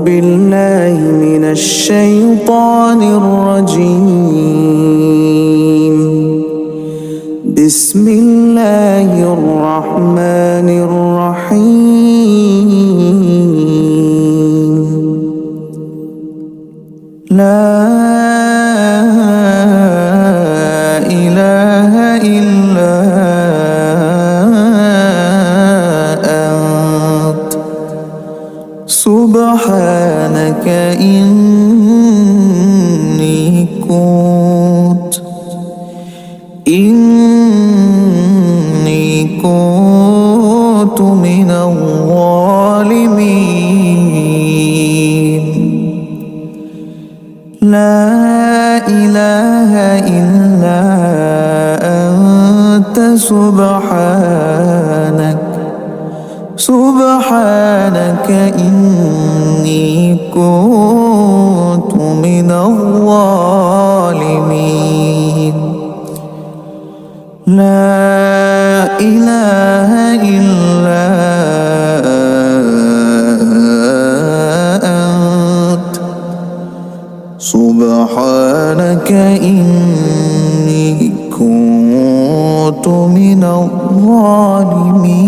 بالله من الشيطان الرجيم. بسم الله الرحمن الرحيم. لا إله إلا أنت سبحانك إني كنت من الظالمين. لا إله إلا أنت سبحانك إني كنت من الظالمين. لا إله إلا أنت سبحانك إني كنت من الظالمين.